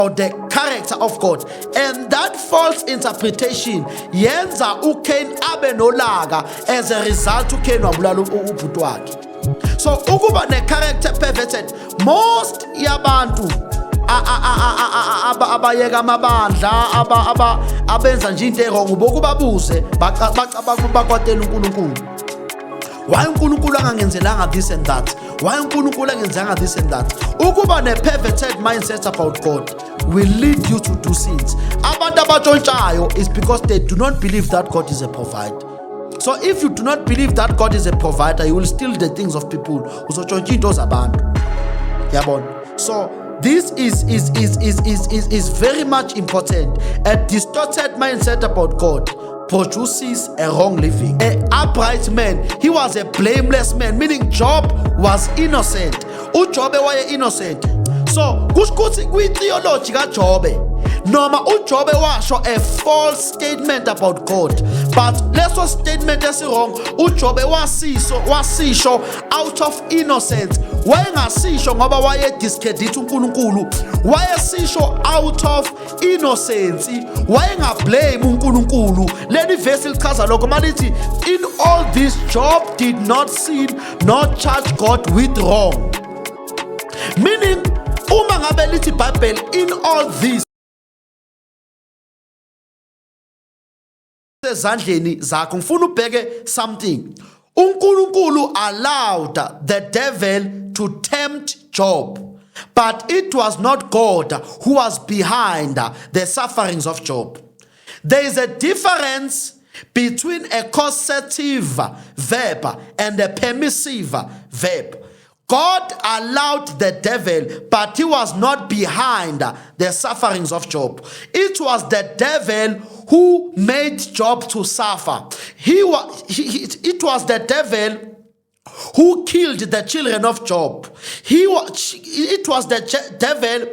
the character of God, and that false interpretation yenza uCain abe nolaka. As a result, uCain wabulala ubhuti wakhe. So ukuba ne character perverted, most yabantu abayeka amabandla abenza nje into wrong bokubabuze bakwatela uNkulunkulu. Why uNkulunkulu angangenzelanga this and that? Why uNkulunkulu angenzanga this and that? Ukuba ne perverted mindset about God will lead you to do sins. Abantu abatshontshayo is because they do not believe that God is a provider. So if you do not believe that God is a provider, you will steal the things of people. Uzotshontsha into zabantu. Yabona. So this is very much important. A distorted mindset about God produces a wrong living. An upright man, he was a blameless man, meaning Job was innocent. uJobe waye innocent. So kushukuthi kwi-theology kaJobe noma uJobe washo a false statement about God, but leso statement esirong uJobe wasisho out of innocence. Wayengasisho ngoba waye discredit uNkulunkulu, wayesisho out of innocence, wayengablame uNkulunkulu. Leli verse lichaza lokho malithi, in all this Job did not sin nor charge God with wrong. Meaning uma ngabe lithi Bible in all this ezandleni zakho, ngifuna ubheke something. uNkulunkulu allowed the devil to tempt Job, but it was not God who was behind the sufferings of Job. There is a difference between a causative verb and a permissive verb. God allowed the devil, but he was not behind the sufferings of Job. It was the devil who made Job to suffer. It was the devil who killed the children of Job. It was the devil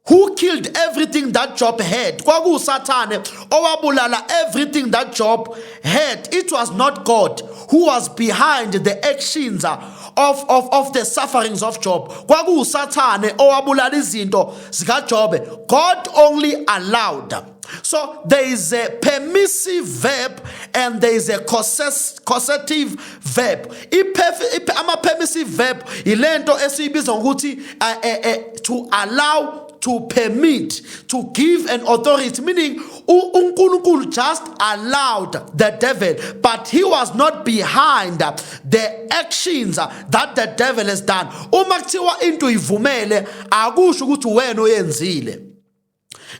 who killed everything that Job had. Kwakusatane owabulala everything that Job had. It was not God who was behind the actions of the sufferings of Job. Kwakusatane owabulala izinto zikaJob. God only allowed. So there is a permissive verb and there is a causative verb. Ama permissive verb ilento esiyibiza ngokuthi to allow, to permit, to give an authority, meaning uNkulunkulu just allowed the devil, but he was not behind the actions that the devil has done. Uma kuthiwa into ivumele akusho ukuthi wena oyenzile.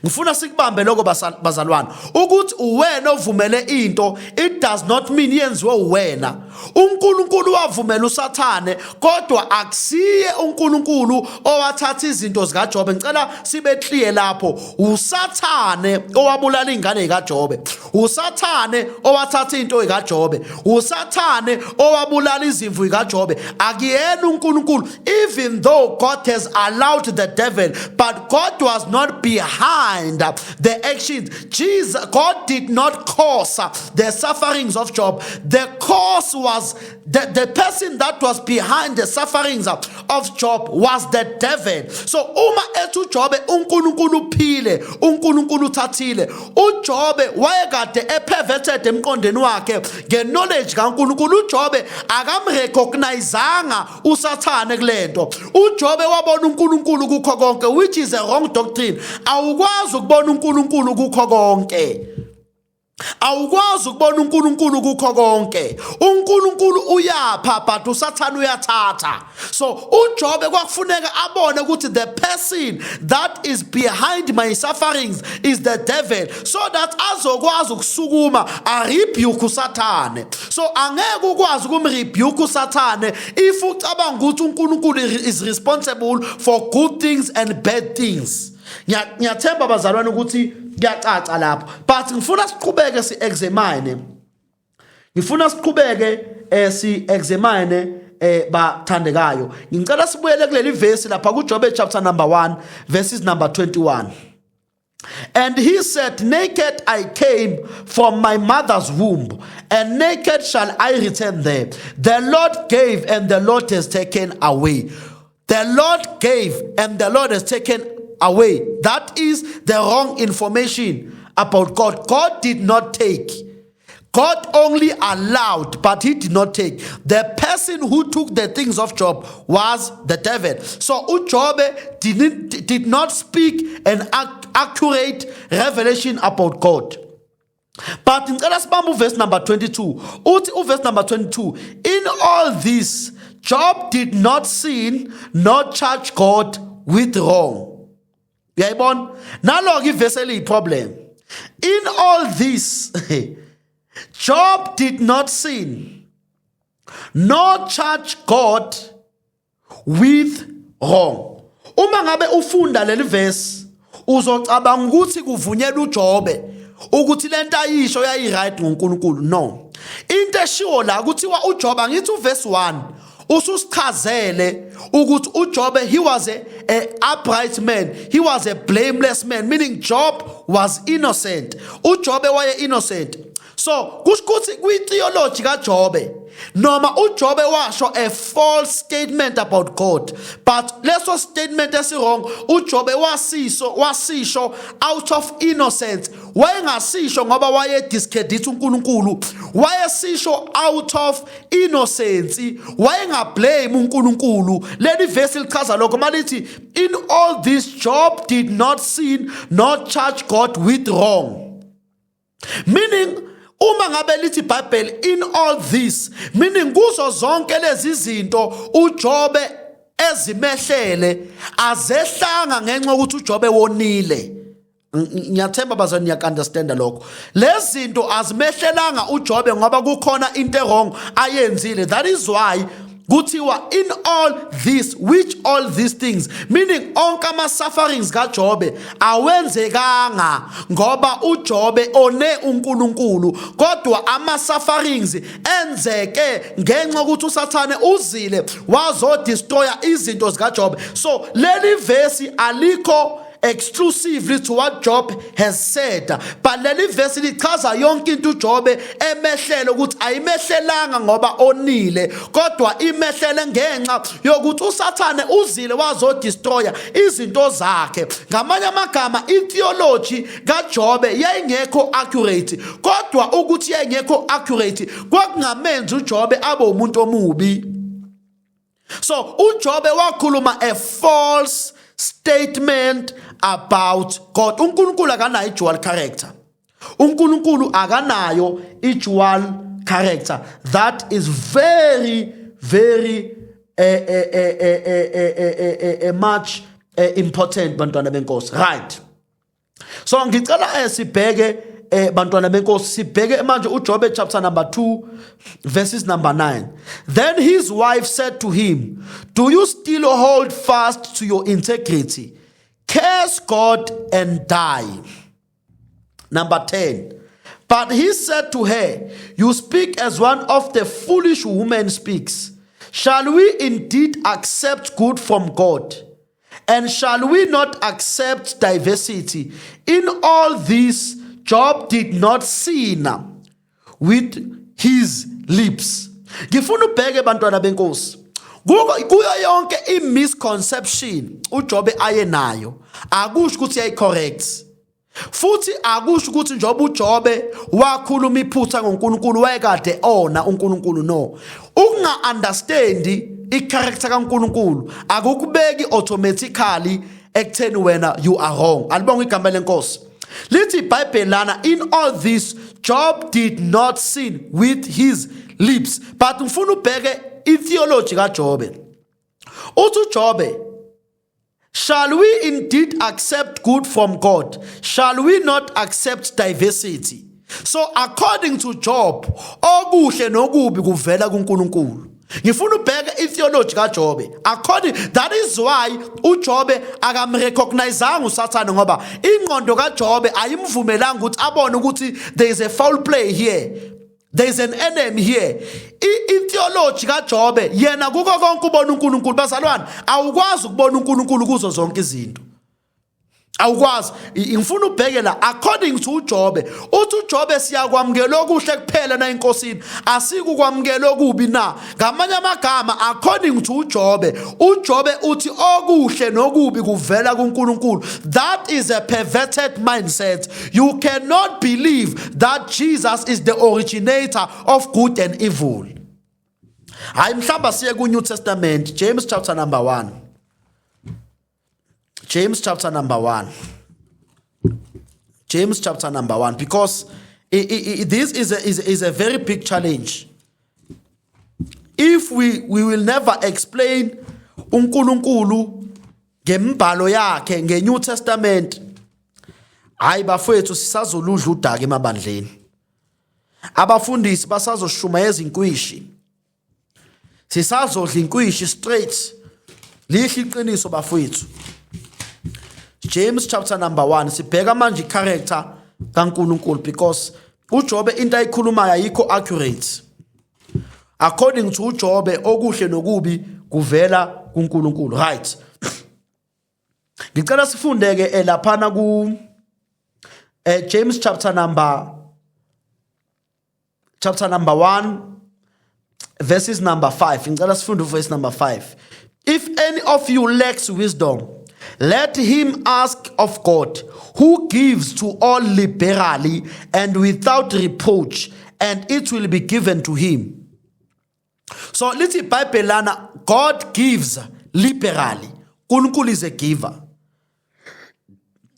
Ngifuna sikubambe lokho bazalwane ukuthi uwena ovumele into, it does not mean yenziwe uwena. uNkulunkulu wavumela uSathane, kodwa akusiye uNkulunkulu owathatha izinto zikaJobe. Ngicela sibe clear lapho. uSathane owabulala ingane kaJobe, uSathane owathatha into zikaJobe, uSathane owabulala izimvu zikaJobe. Akuyena uNkulunkulu, even though God has allowed the devil, but God was not behind the actions. God did not cause the sufferings of Job. The cause was the person that was behind the sufferings of Job was the devil. So uma ethi uJobe uNkulunkulu phile, uNkulunkulu thathile, uJobe wayekade eperverted emqondweni wakhe ngeknowledge kaNkulunkulu. uJobe akamrecognizanga uSathane kulento. uJobe wabona uNkulunkulu kukho konke, which is a wrong doctrine. Awukwazi ukubona uNkulunkulu kukho konke. Awukwazi ukubona uNkulunkulu kukho konke. uNkulunkulu uyapha but uSathane uyathatha. So uJobe kwakufuneka abone ukuthi the person that is behind my sufferings is the devil, so that azokwazi ukusukuma arebuke uSathane. So angeke ukwazi ukumrebuke uSathane if ucabanga ukuthi uNkulunkulu is responsible for good things and bad things. Ngiyathemba bazalwane ukuthi kuyacaca lapho, but ngifuna siqhubeke si-examine bathandekayo. Ngicela sibuyele kuleli verse lapha kuJobe chapter number 1 verses number 21. And he said, naked I came from my mother's womb, and naked shall I return there. The Lord gave and the Lord has taken away. The Lord gave and the Lord has taken away. That is the wrong information about God. God did not take. God only allowed, but he did not take. The person who took the things of Job was the devil. So Job did not speak an accurate revelation about God. But in verse number 22, verse number 22, in all this, Job did not sin nor charge God with wrong. Yayibona? Nalo verse eli problem. In all this, Job did not sin nor charge God with wrong. Uma ngabe ufunda leli verse uzocabanga ukuthi kuvunyelwa uJobe ukuthi lento ayisho yayi right ngoNkulunkulu. No. Into eshiwo la kuthiwa uJob angithi uverse 1 ususichazele ukuthi uJob he was a upright man, he was a blameless man, meaning Job was innocent. uJob waye innocent. So kushukuthi kwi-theology kaJobe noma uJobe washo a false statement about God, but leso statement esi-wrong uJobe wasisho out of innocence. Wayengasisho ngoba wayediscredit uNkulunkulu, wayesisho out of innocence, wayengablame uNkulunkulu. Leli verse lichaza lokho malithi, in all this Job did not sin nor charge God with wrong. Meaning uma ngabe lithi iBhayibheli in all this, meaning kuzo zonke lezi zinto uJobe ezimehlele azehlanga ngenxa ukuthi uJobe wonile. Ngiyathemba bazani niyakunderstanda lokho. Lezi zinto azimehlelanga uJobe ngoba kukhona into wrong ayenzile. That is why kuthiwa in all this, which all these things, meaning onke ama-sufferings kaJobe awenzekanga ngoba uJobe one uNkulunkulu, kodwa ama-sufferings enzeke ngenxa ukuthi uSathane uzile wazodestroya izinto zikaJobe. So leli verse alikho exclusively to what Job has said, but leli verse lichaza yonke into uJobe emehlele ukuthi ayimehlelanga ngoba onile, kodwa imehlele ngenxa yokuthi uSathane uzile wazodestroya izinto zakhe. Ngamanye amagama itheology kaJobe yayingekho accurate, kodwa ukuthi yayingekho accurate kwakungamenzi uJobe abe umuntu omubi. So uJobe wakhuluma a false statement about God. uNkulunkulu akanayo dual character. uNkulunkulu akanayo dual character. That is very much important bantwana benkosi. Right. So ngicela sibheke bantwana benkosi sibheke manje uJobe chapter number 2 verses number 9. Then his wife said to him, do you still hold fast to your integrity? Curse God and die. Number 10. But he said to her, you speak as one of the foolish women speaks. Shall we indeed accept good from God? And shall we not accept diversity? In all this, Job did not sin with his lips. Ngifuna ubheke bantwana benkosi. Kuyo yonke i-misconception uJobe ayenayo, akusho ukuthi yayi-correct. Futhi akusho ukuthi njengoba uJobe wakhuluma iphutha ngoNkulunkulu wayekade ona uNkulunkulu. No. Ukunga-understandi i-character kaNkulunkulu akukubeki automatically ekutheni wena you are wrong. Alibonga igama lenkosi. Lithi iBhayibheli lana, in all this Job did not sin with his lips. But ngifuna ubheke itheology kaJobe. Uthi uJobe, shall we indeed accept good from God? Shall we not accept diversity? So according to Job, okuhle nokubi kuvela kuNkulunkulu. Ngifuna ubheke itheology kaJobe. According, that is why uJobe akamrecognizanga uSathane ngoba ingqondo kaJobe ayimvumelanga ukuthi abone ukuthi there is a foul play here. There is an enemy here. I-theology kaJobe yena kuko konke ubona uNkulunkulu. Bazalwane, awukwazi ukubona uNkulunkulu kuzo zonke izinto. awukwazi ngifuna ubheke la according to uJobe uthi uJobe siyakwamukela okuhle kuphela na enkosini asikukwamukela okubi na ngamanye amagama according to uJobe uthi okuhle nokubi kuvela kuNkulunkulu. That is a perverted mindset. You cannot believe that Jesus is the originator of good and evil. Hayi mhlamba siye ku New Testament, James chapter number 1. James chapter number 1. James chapter number 1, because this is a very big challenge. If we will never explain uNkulunkulu ngembhalo yakhe ngeNew Testament, hayi bafowethu sisazoludla udaka emabandleni. Abafundisi basazoshuma ezinkwishi. Sisazodla inkwishi straight. Lihle iqiniso bafowethu. James chapter number 1 sibheka manje character kaNkulunkulu, because uJobe into ayikhulumayo ayikho accurate. According to uJobe okuhle nokubi kuvela kuNkulunkulu, right? Ngicela sifundeke laphana ku James chapter number 1 verses number 5. Ngicela sifunde verse number 5. If any of you lacks wisdom, let him ask of God, who gives to all liberally and without reproach, and it will be given to him. So let's see, Bible, God gives liberally. Unkulunkulu is a giver.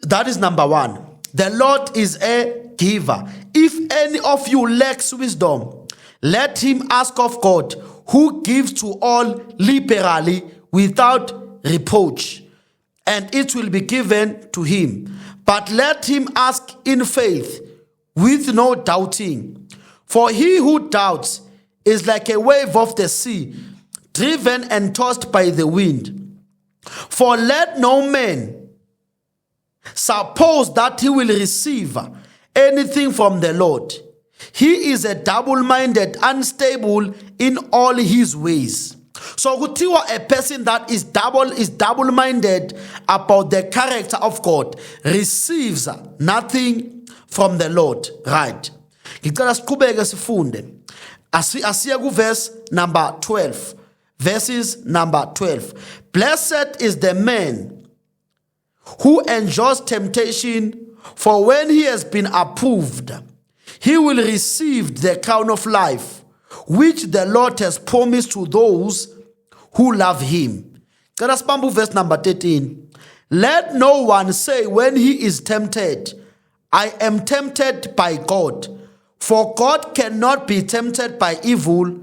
That is number 1. The Lord is a giver. If any of you lacks wisdom, let him ask of God, who gives to all liberally without reproach, and it will be given to him. But let him ask in faith, with no doubting. For he who doubts is like a wave of the sea, driven and tossed by the wind. For let no man suppose that he will receive anything from the Lord. He is a double-minded, unstable in all his ways. So kuthiwa a person that is double-minded about the character of God receives nothing from the Lord. Right. Ngicela siqhubeke sifunde. Asiya ku verse number 12. Verses number 12. Blessed is the man who endures temptation, for when he has been approved, he will receive the crown of life, which the Lord has promised to those who love him. Verse number 13. Let no one say when he is tempted, I am tempted by God. For God cannot be tempted by evil,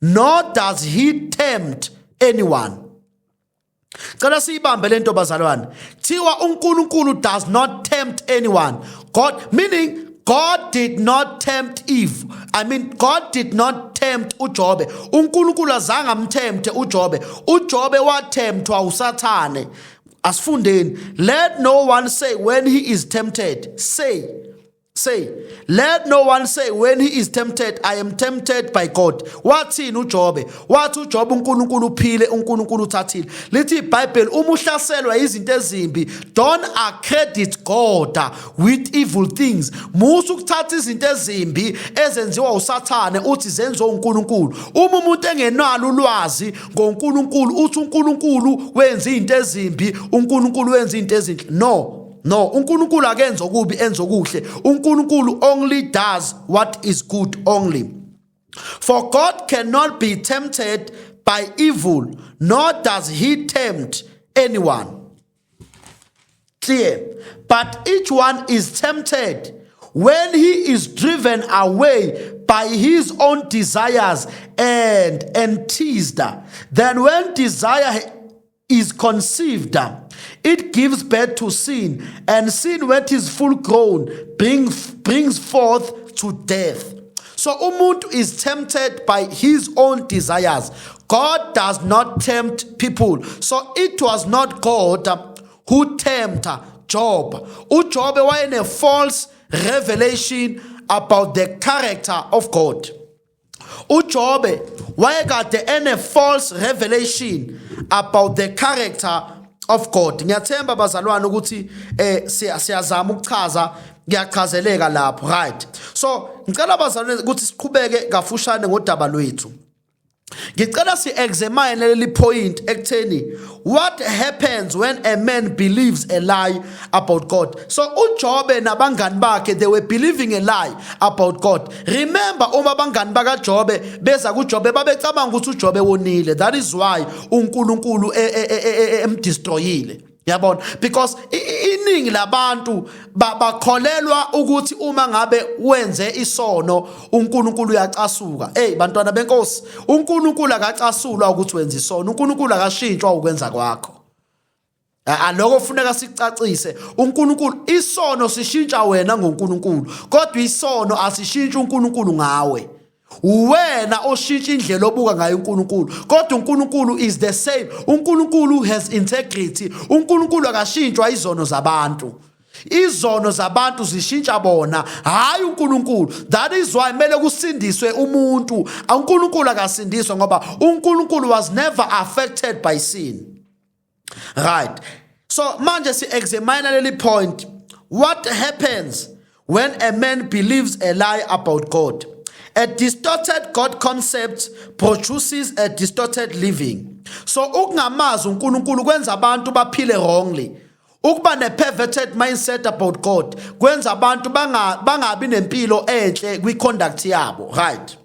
nor does he tempt anyone. Tiwa uNkulunkulu does not tempt anyone. God, meaning God did not tempt Eve. God did not tempt uJobe. uNkulunkulu azange amtempte uJobe. uJobe wathemtwa uSathane. Asifundeni. Let no one say when he is tempted. Say, let no one say when he is tempted, I am tempted by God. Wathini uJobe? Wathi uJobe uNkulunkulu uphile, uNkulunkulu uthathile. Lithi iBhayibheli uma uhlaselwa izinto ezimbi, don't accredit God with evil things. Musu ukuthatha izinto ezimbi ezenziwa uSathane uthi zenziwa uNkulunkulu. Uma umuntu engenalo ulwazi ngoNkulunkulu uthi uNkulunkulu wenza izinto ezimbi, uNkulunkulu wenza izinto ezinhle. No, uNkulunkulu akenza okubi enza okuhle. uNkulunkulu only does what is good only. For God cannot be tempted by evil, nor does he tempt anyone. Clear. But each one is tempted when he is driven away by his own desires and enticed. Then when desire is conceived, it gives birth to sin, and sin, when it is full grown, brings forth to death. So umuntu is tempted by his own desires. God does not tempt people. So it was not God who tempted Job. uJob was a false revelation about the character of God. uJob got a false revelation about the character of God. Ngiyathemba bazalwane ukuthi siyazama ukuchaza kuyachazeleka lapho, right? So ngicela bazalwane ukuthi siqhubeke kafushane ngodaba lwethu. Ngicela si-examine leli point ekutheni what happens when a man believes a lie about God. So uJobe nabangani bakhe, they were believing a lie about God. Remember uma abangani bakaJobe beza kuJobe babecabanga ukuthi uJobe wonile. That is why uNkulunkulu emdestroyile. Yabona, because iningi labantu bakholelwa ukuthi uma ngabe wenze isono uNkulunkulu uyacasuka. Bantwana benkosi, uNkulunkulu akacasulwa ukuthi wenze isono. uNkulunkulu akashintshwa ukwenza kwakho. Aloko kufuneka sicacise. uNkulunkulu, isono sishintsha wena ngoNkulunkulu, kodwa isono asishintsha uNkulunkulu ngawe. Wena oshintsha indlela obuka ngayo uNkulunkulu, kodwa uNkulunkulu is the same. uNkulunkulu has integrity. uNkulunkulu akashintshwa izono zabantu. Izono zabantu zishintsha bona, hayi uNkulunkulu. That is why mele kusindiswe umuntu. uNkulunkulu akasindiswa ngoba uNkulunkulu was never affected by sin. Right. So manje si-examine leli point. What happens when a man believes a lie about God? A distorted God concept produces a distorted living. So ukungamazi uNkulunkulu kwenza abantu baphile wrongly. Ukuba ne-perverted mindset about God kwenza abantu bangabi nempilo enhle kwi-conduct yabo, right?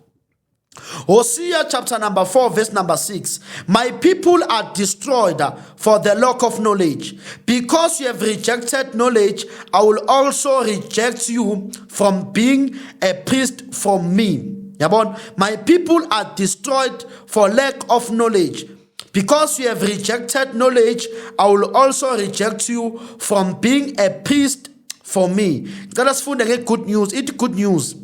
Hosea chapter number 4 verse number 6. My people are destroyed for the lack of knowledge. Because you have rejected knowledge, I will also reject you from being a priest from me. Yabon, my people are destroyed for lack of knowledge. Because you have rejected knowledge, I will also reject you from being a priest for me. Let us find again good news. It's good news.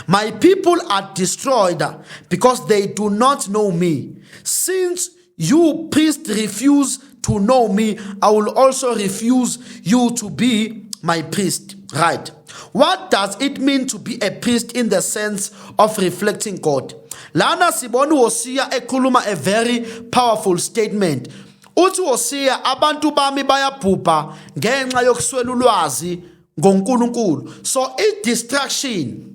My people are destroyed because they do not know me. Since you priests refuse to know me, I will also refuse you to be my priest. Right. What does it mean to be a priest in the sense of reflecting God? Lana sibonu Hosea ekhuluma a very powerful statement. Uthi Hosea, abantu bami bayabhubha ngenxa yokuswela ulwazi ngoNkulunkulu. So i-distraction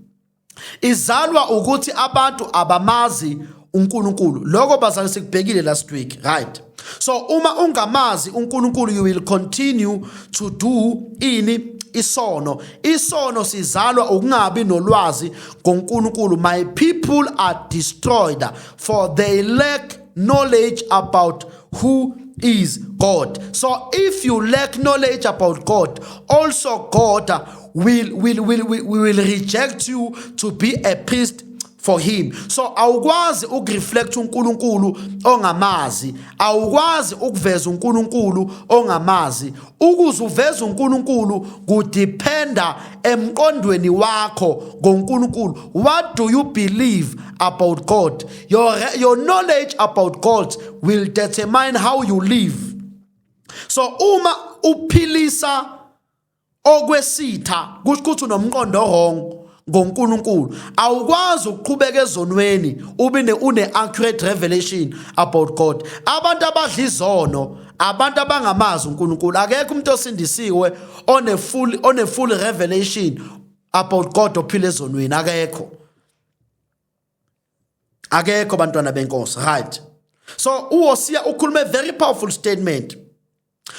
izalwa ukuthi abantu abamazi uNkulunkulu. Lokho bazali sikubhekile last week, right? So uma ungamazi uNkulunkulu, you will continue to do isono. Isono sizalwa ukungabi nolwazi ngoNkulunkulu. My people are destroyed for they lack knowledge about who is God. So if you lack knowledge about God, also God will reject you to be a priest for him. So awukwazi ukureflect uNkulunkulu ongamazi, awukwazi ukuveza uNkulunkulu ongamazi. Ukuze uveze uNkulunkulu kudependa emqondweni wakho ngoNkulunkulu. What do you believe about God? Your knowledge about God will determine how you live. So uma uphilisa okwesitha kusho ukuthi unomqondo wrong ngoNkulunkulu, awukwazi ukuqhubeka ezonweni une-accurate revelation about God. Abantu abadla izono, abantu abangamazi uNkulunkulu, akekho umuntu osindisiwe one full revelation about God ophila ezonweni. Akekho bantwana benkosi, right? So uHosea ukhuluma a very powerful statement.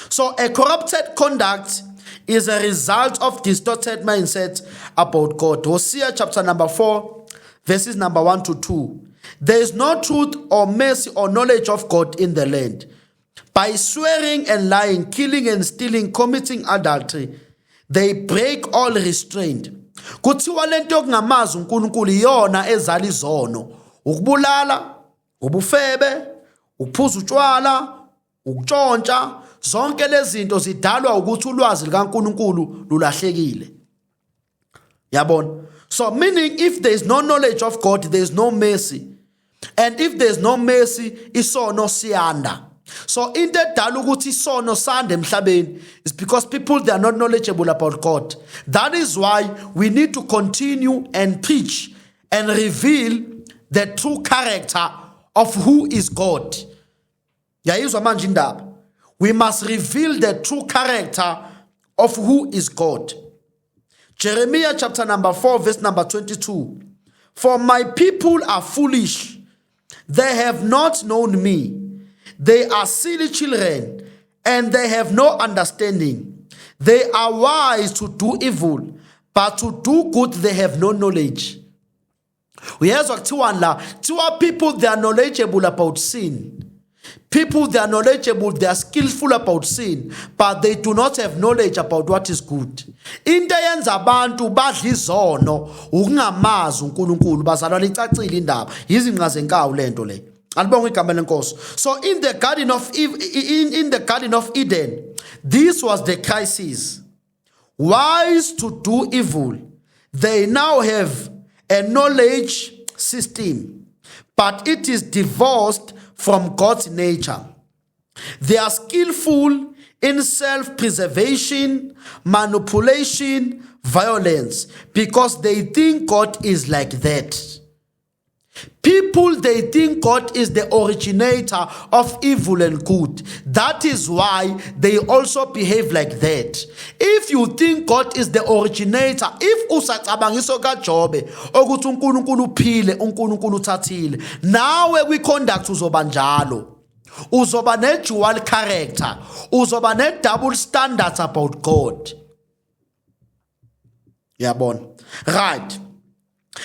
So a corrupted conduct is a result of distorted mindset about God. Hosea chapter number 4, verses number 1 to 2. There is no truth or mercy or knowledge of God in the land. By swearing and lying, killing and stealing, committing adultery, they break all restraint. Kuthiwa lento yokungamazi uNkulunkulu iyona ezala izono. Ukubulala, ubufebe, ukuphuza utshwala, ukutshontsha, zonke lezi zinto zidalwa ukuthi ulwazi likaNkulunkulu lulahlekile. Yabona? So meaning if there is no knowledge of God, there is no mercy. And if there is no mercy, isono siyanda. So into edala ukuthi isono sande emhlabeni is because people, they are not knowledgeable about God. That is why we need to continue and preach and reveal the true character of who is God. Yayizwa manje indaba. We must reveal the true character of who is God. Jeremiah chapter number 4 verse number 22. For my people are foolish. They have not known me. They are silly children, and they have no understanding. They are wise to do evil, but to do good they have no knowledge. Uyezwa kuthiwa la, kuthiwa people they are knowledgeable about sin. People they are knowledgeable, they are skillful about sin, but they do not have knowledge about what is good. Into eyenza abantu badla izono ukungamazi uNkulunkulu bazalwa licacile indaba izinqa zenkawu lento le. Alibonga igama lenkosi. So in the garden of Eden, this was the crisis. Wise to do evil. They now have a knowledge system, but it is divorced from God's nature. They are skillful in self-preservation, manipulation, violence, because they think God is like that. People, they think God is the originator of evil and good. That is why they also behave like that. If you think God is the originator, if usacabangiso kaJobe ukuthi uNkulunkulu uphile uNkulunkulu uthathile, nawe kwi-conduct uzoba njalo. Uzoba ne-dual character, uzoba ne-double standards about God. Yabona. Right.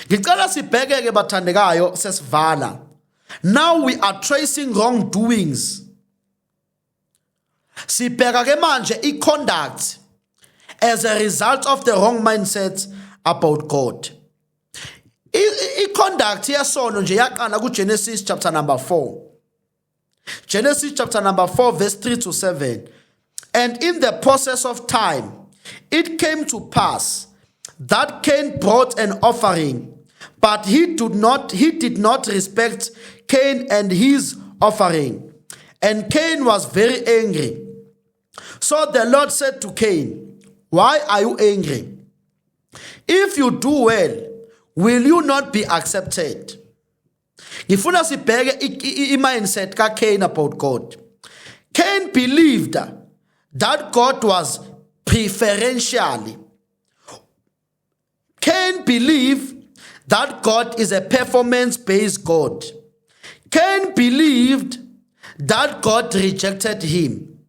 Ngicela sibheke ke bathandekayo sesivala. Now we are tracing wrongdoings. Sibheka ke manje i-conduct as a result of the wrong mindset about God. I-conduct yesono nje yaqala kuGenesis chapter number 4. Genesis chapter number 4 verse 3 to 7. And in the process of time, it came to pass that Cain brought an offering, but he did not respect Cain and his offering. And Cain was very angry. So the Lord said to Cain, why are you angry? If you do well, will you not be accepted? Ngifuna sibheke i-mindset kaCain about God. Cain believed that God was preferentially. Cain believed that God is a performance-based God. Cain believed that God rejected him.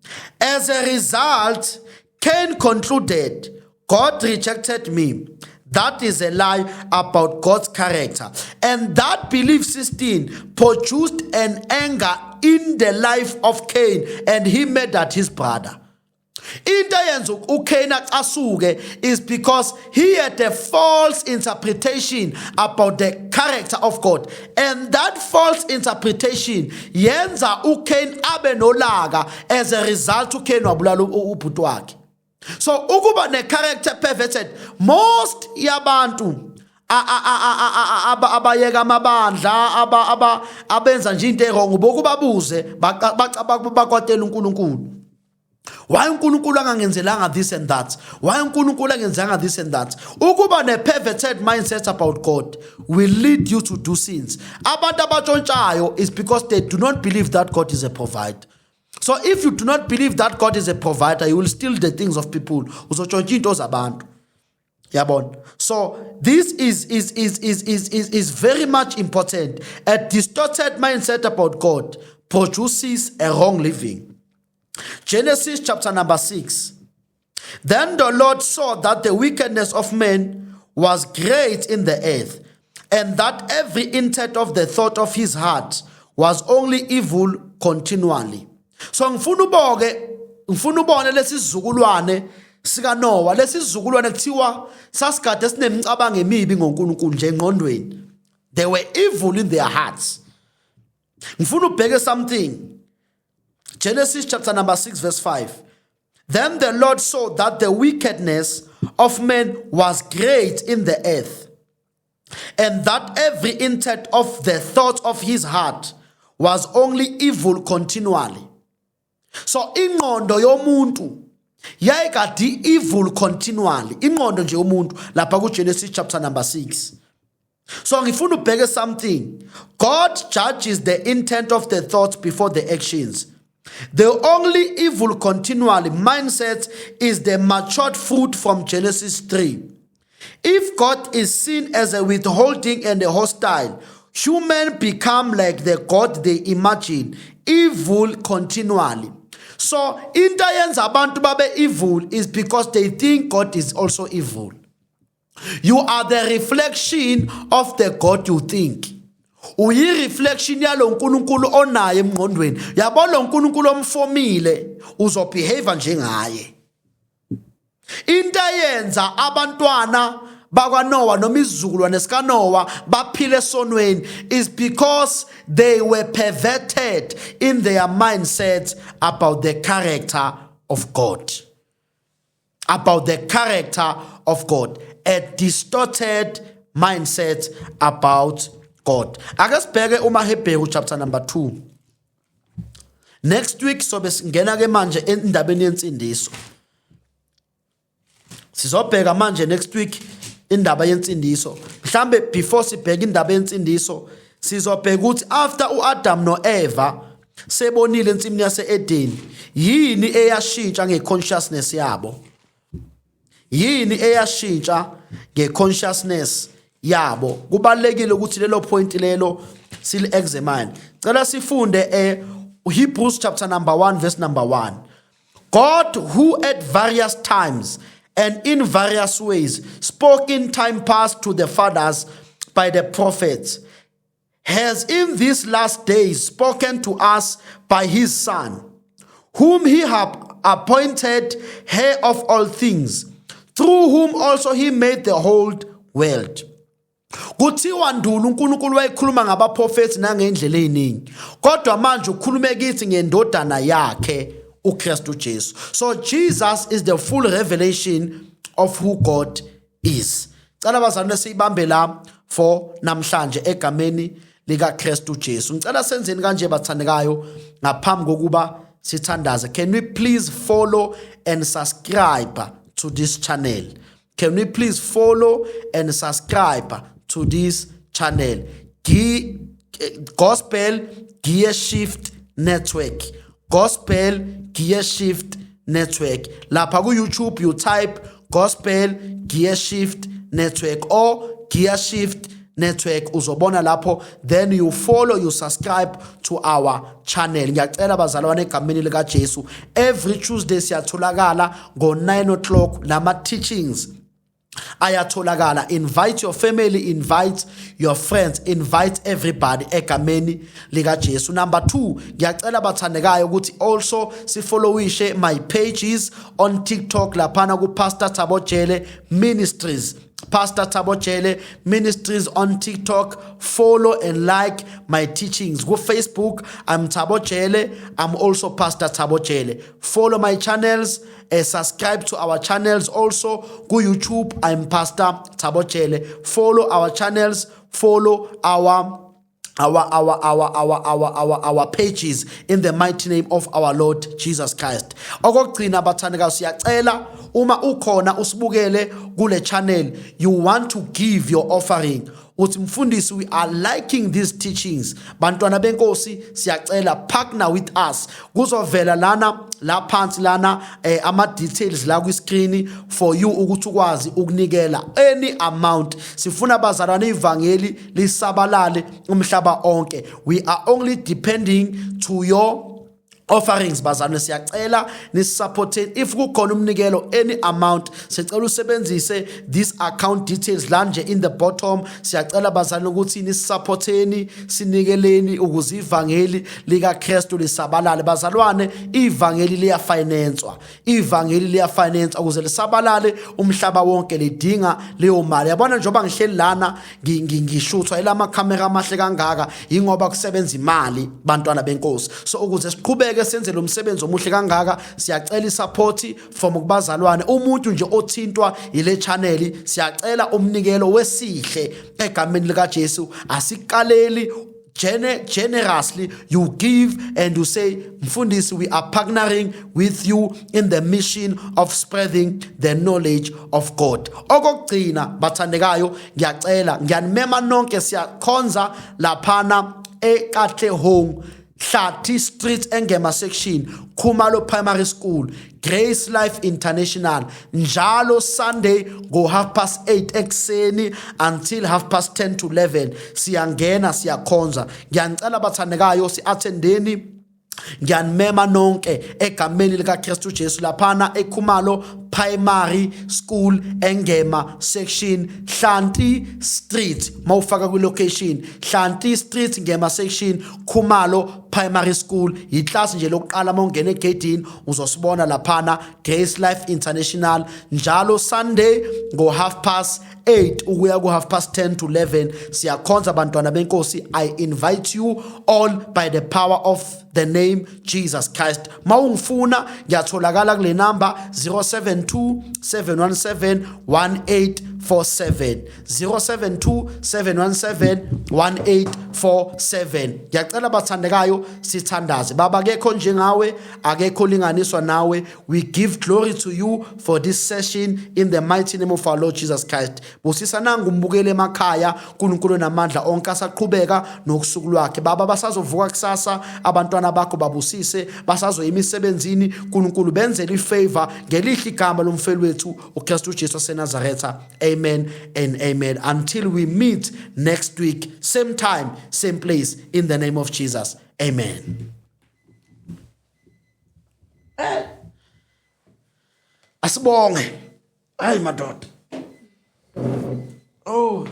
As a result, Cain concluded, God rejected me. That is a lie about God's character. And that belief system produced an anger in the life of Cain, and he made that his brother. Into yenza uCain asuke is because he had a false interpretation about the character of God, and that false interpretation yenza uCain abe nolaka. As a result, uCain wabulala ubhuti wakhe. So ukuba ne character perverted, most yabantu abayeka amabandla abenza nje into wrong bokubabuze bakwatela uNkulunkulu. Why uNkulunkulu angangenzelanga this and that? Why uNkulunkulu angenzanga this and that? Ukuba ne perverted mindset about God will lead you to do sins. Abantu abatshontshayo is because they do not believe that God is a provider. So if you do not believe that God is a provider, you will steal the things of people. Uzotshontsha into zabantu. Yabona. So this is very much important. A distorted mindset about God produces a wrong living. Genesis chapter number 6. Then the Lord saw that the wickedness of men was great in the earth, and that every intent of the thought of his heart was only evil continually. So ngifuna ubone lesisizukulwane sika Noah, lesisizukulwane kuthiwa sasigade sinemcabango emibi ngoNkulunkulu nje engqondweni. They were evil in their hearts. Ngifuna ubheke something. Genesis chapter number 6 verse 5. Then the Lord saw that the wickedness of men was great in the earth, and that every intent of the thought of his heart was only evil continually. So ingqondo yomuntu yayikade evil continually. Ingqondo nje yomuntu lapha kuGenesis chapter number 6. So ngifuna ubheke something. God judges the intent of the thoughts before the actions. The only evil continually mindset is the matured fruit from Genesis 3. If God is seen as a withholding and a hostile, humans become like the God they imagine, evil continually. So, into yenza abantu babe evil is because they think God is also evil. You are the reflection of the God you think. Uyi-reflection yalo nkulunkulu onaye emngqondweni. Yabo lo nkulunkulu omfomile uzobehave njengaye. Into yenza abantwana bakwaNoah noma izizukulwane sikaNoah baphile esonweni is because they were perverted in their mindset about the character of God. About the character of God. A distorted mindset about God. Ake sibheke uMahebheru chapter number 2. Next week sobe singena ke manje endabeni yensindiso. Sizobheka manje next week indaba yensindiso. Mhlambe before sibheke indaba yensindiso, sizobheka ukuthi after uAdam noEva sebonile ensimini yaseEden, yini eyashintsha ngeconsciousness yabo? Yini eyashintsha ngeconsciousness yabo? Kubalekile ukuthi lelo point lelo sili examine. Cela sifunde Hebrews chapter number 1 verse number 1. God, who at various times and in various ways spoke in time past to the fathers by the prophets, has in these last days spoken to us by his Son, whom he hath appointed heir of all things, through whom also he made the whole world. Kuthiwa ndulu uNkulunkulu wayekhuluma ngabaprofeti nangendlela eziningi, kodwa manje ukhulume kithi ngendodana yakhe uKristu Jesu. So Jesus is the full revelation of who God is. Cela bazalwane siyibambe la for namhlanje egameni lika Kristu Jesu. Ngicela senzeni kanje bathandekayo ngaphambi kokuba sithandaze. Can we please follow and subscribe to this channel? Can we please follow and subscribe to this channel? Gospel Gear Shift Network. Gospel Gear Shift Network. Lapha ku YouTube you type Gospel Gear Shift Network or Gear Shift Network, uzobona lapho, then you follow, you subscribe to our channel. Ngiyacela bazalwane egameni lika Jesu, every Tuesday siyatholakala ngo 9 o'clock nama teachings ayatholakala. Invite your family, invite your friends, invite everybody egameni lika Jesu. Number 2, ngiyacela bathandekayo ukuthi also sifollowishe my pages on TikTok laphana ku Pastor Thabo Jele Ministries. Pastor Thabo Jele Ministries on TikTok. Follow and like my teachings. Go Facebook, I'm Thabo Jele. I'm also Pastor Thabo Jele. Follow my channels. Subscribe to our channels also. Go YouTube, I'm Pastor Thabo Jele. Follow our channels. Follow our pages in the mighty name of our Lord Jesus Christ. Okugcina bathandeka siyacela uma ukhona usibukele kule channel, you want to give your offering. Uthi mfundisi, we are liking these teachings. Bantwana benkosi siyacela partner with us. Kuzovela lana la phansi lana ama details la ku screen for you ukuthi ukwazi ukunikela any amount. Sifuna bazalwane ivangeli lisabalale umhlaba onke. We are only depending to your offerings. Bazalwane siyacela nisupporte. If kukhona umnikelo any amount, sicela usebenzise this account details lanje in the bottom. Siyacela bazalwane ukuthi nisupporteni, sinikeleni ukuze ivangeli lika Kristu lisabalale. Bazalwane, ivangeli liyafinancewa. Ivangeli liyafinancewa ukuze lisabalale umhlaba wonke, lidinga leyo mali. Yabona njoba ngihleli lana ngishuthwa elama camera amahle kangaka ingoba kusebenza imali bantwana benkosi. So ukuze siqhubeke senze lo msebenzi omuhle kangaka, siyacela isupport from kubazalwane. Umuntu nje othintwa ile channel siyacela umnikelo wesihle egameni lika Jesu. Asikaleli generously, you give and you say, mfundisi, we are partnering with you in the mission of spreading the knowledge of God. Okugcina bathandekayo, ngiyacela ngiyanimema nonke siyakhonza laphana eKatle Home Hlati Street Engema section, Khumalo Primary School, Grace Life International. Njalo Sunday go 8:30 ekseni until 10:30 to 11. Siyangena siyakhonza. Ngiyanicela bathandekayo si-attendeni. Ngiyanimema nonke egameni lika Kristu Jesu laphana eKhumalo Primary School Engema section Hlanti Street. Mawufaka ku location Hlanti Street Ngema section Khumalo Primary School. Iclass nje lokuqala mawungena egedini uzosibona laphana Grace Life International. Njalo Sunday go 8:30 ukuya ku 10:30 to 11. Siyakhonza bantwana benkosi. I invite you all by the power of the name Jesus Christ. Mawungifuna ngiyatholakala kule number 072-717-1847 072-717-1847. Ngiyacela bathandekayo sithandaze. Baba akekho njengawe, akekho linganiswa nawe. We give glory to you for this session in the mighty name of our Lord Jesus Christ. Busisa nangu mbukele emakhaya, uNkulunkulu namandla onke asaqhubeka nokusuku lwakhe. Baba basazovuka kusasa abantwana bakho babusise, basazoya emisebenzini uNkulunkulu benzele ifavor ngelihle igama lomfeli wethu uKristu Jesu waseNazaretha. Amen and amen. Until we meet next week, same time, same place, in the name of Jesus. Amen. Asibonge. Ay madoda. Oh.